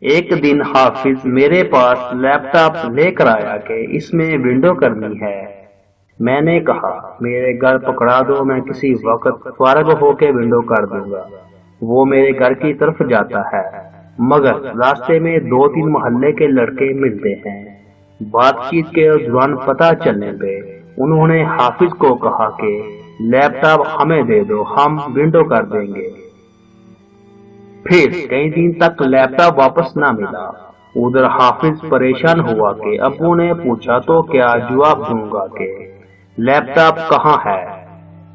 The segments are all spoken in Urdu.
ایک دن حافظ میرے پاس لیپ ٹاپ لے کر آیا کہ اس میں ونڈو کرنی ہے۔ میں نے کہا میرے گھر پکڑا دو، میں کسی وقت فارغ ہو کے ونڈو کر دوں گا۔ وہ میرے گھر کی طرف جاتا ہے، مگر راستے میں 2-3 محلے کے لڑکے ملتے ہیں۔ بات چیت کے دوران پتہ چلنے پہ انہوں نے حافظ کو کہا کہ لیپ ٹاپ ہمیں دے دو، ہم ونڈو کر دیں گے۔ پھر کئی دن تک لیپ ٹاپ واپس نہ ملا۔ ادھر حافظ پریشان ہوا کہ ابو نے پوچھا تو کیا جواب دوں گا کہ لیپ ٹاپ کہاں ہے۔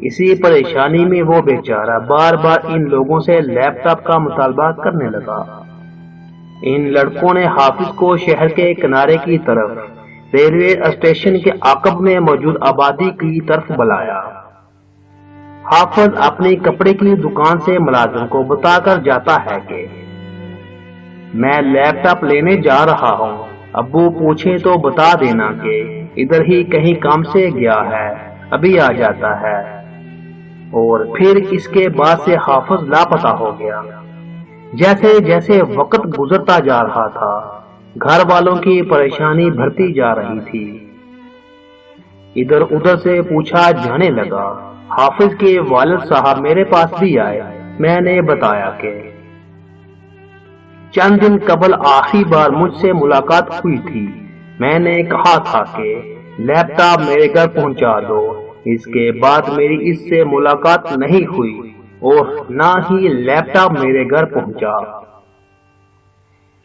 اسی پریشانی میں وہ بیچارہ بار بار ان لوگوں سے لیپ ٹاپ کا مطالبہ کرنے لگا۔ ان لڑکوں نے حافظ کو شہر کے کنارے کی طرف ریلوے اسٹیشن کے عقب میں موجود آبادی کی طرف بلایا۔ حافظ اپنی کپڑے کی دکان سے ملازم کو بتا کر جاتا ہے کہ میں لیپ ٹاپ لینے جا رہا ہوں، ابو پوچھیں تو بتا دینا کہ ادھر ہی کہیں کام سے گیا ہے، ابھی آ جاتا ہے۔ اور پھر اس کے بعد سے حافظ لاپتہ ہو گیا۔ جیسے جیسے وقت گزرتا جا رہا تھا، گھر والوں کی پریشانی بڑھتی جا رہی تھی۔ ادھر ادھر سے پوچھا جانے لگا۔ حافظ کے والد صاحب میرے پاس بھی آئے۔ میں نے بتایا کہ چند دن قبل آخری بار مجھ سے ملاقات ہوئی تھی۔ میں نے کہا تھا کہ لیپ ٹاپ میرے گھر پہنچا دو۔ اس کے بعد میری اس سے ملاقات نہیں ہوئی اور نہ ہی لیپ ٹاپ میرے گھر پہنچا۔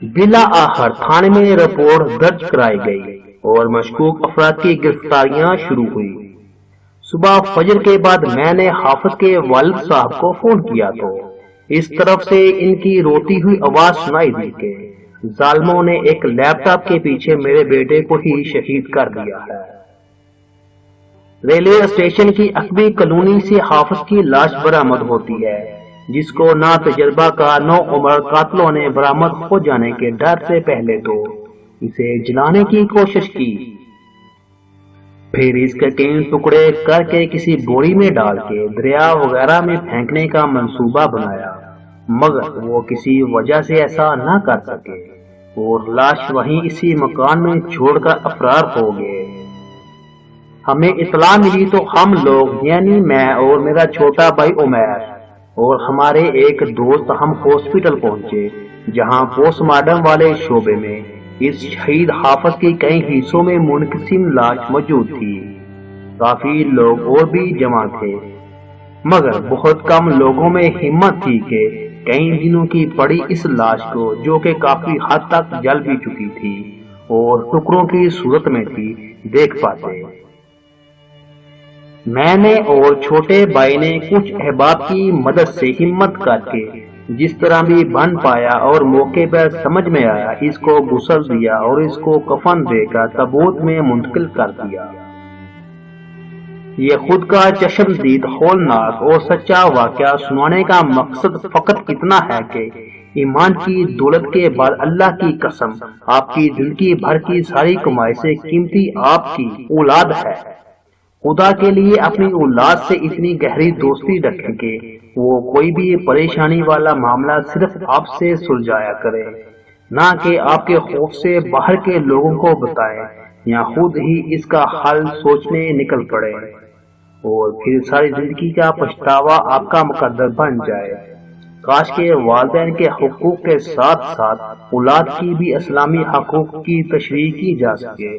بلا آخر تھانے میں رپورٹ درج کرائی گئی اور مشکوک افراد کی گرفتاریاں شروع ہوئی۔ صبح فجر کے بعد میں نے حافظ کے والد صاحب کو فون کیا تو اس طرف سے ان کی روتی ہوئی آواز سنائی دی کہ ظالموں نے ایک لیپ ٹاپ کے پیچھے میرے بیٹے کو ہی شہید کر دیا ہے۔ ریلوے اسٹیشن کی عقبی کالونی سے حافظ کی لاش برآمد ہوتی ہے، جس کو نا تجربہ کا 9 عمر قاتلوں نے برآمد ہو جانے کے ڈر سے پہلے تو اسے جلانے کی کوشش کی، پھر اس کے 3 ٹکڑے کر کے کسی بوری میں ڈال کے دریا وغیرہ میں پھینکنے کا منصوبہ بنایا، مگر وہ کسی وجہ سے ایسا نہ کر سکے اور لاش وہیں اسی مکان میں چھوڑ کر فرار ہو گئے۔ ہمیں اطلاع ملی تو ہم لوگ یعنی میں اور میرا چھوٹا بھائی عمیر اور ہمارے ایک دوست ہم ہاسپٹل پہنچے، جہاں پوسٹ مارٹم والے شعبے میں اس شہید حافظ کی کئی حصوں میں منقسم لاش موجود تھی۔ کافی لوگ اور بھی جمع تھے، مگر بہت کم لوگوں میں ہمت تھی کہ کئی دنوں کی پڑی اس لاش کو، جو کہ کافی حد تک جل بھی چکی تھی اور ٹکڑوں کی صورت میں تھی، دیکھ پاتے۔ میں نے اور چھوٹے بھائی نے کچھ احباب کی مدد سے ہمت کر کے جس طرح بھی بن پایا اور موقع پر سمجھ میں آیا اس کو غسل دیا اور اس کو کفن دے کر تابوت میں منتقل کر دیا۔ یہ خود کا چشمدید ہولناک اور سچا واقعہ سنانے کا مقصد فقط اتنا ہے کہ ایمان کی دولت کے بعد اللہ کی قسم آپ کی زندگی بھر کی ساری کمائی سے قیمتی آپ کی اولاد ہے۔ خدا کے لیے اپنی اولاد سے اتنی گہری دوستی رکھیں کہ وہ کوئی بھی پریشانی والا معاملہ صرف آپ سے سلجھایا کرے، نہ کہ آپ کے خوف سے باہر کے لوگوں کو بتائے یا خود ہی اس کا حل سوچنے نکل پڑے اور پھر ساری زندگی کا پچھتاوا آپ کا مقدر بن جائے۔ کاش کے والدین کے حقوق کے ساتھ ساتھ اولاد کی بھی اسلامی حقوق کی تشریح کی جا سکے۔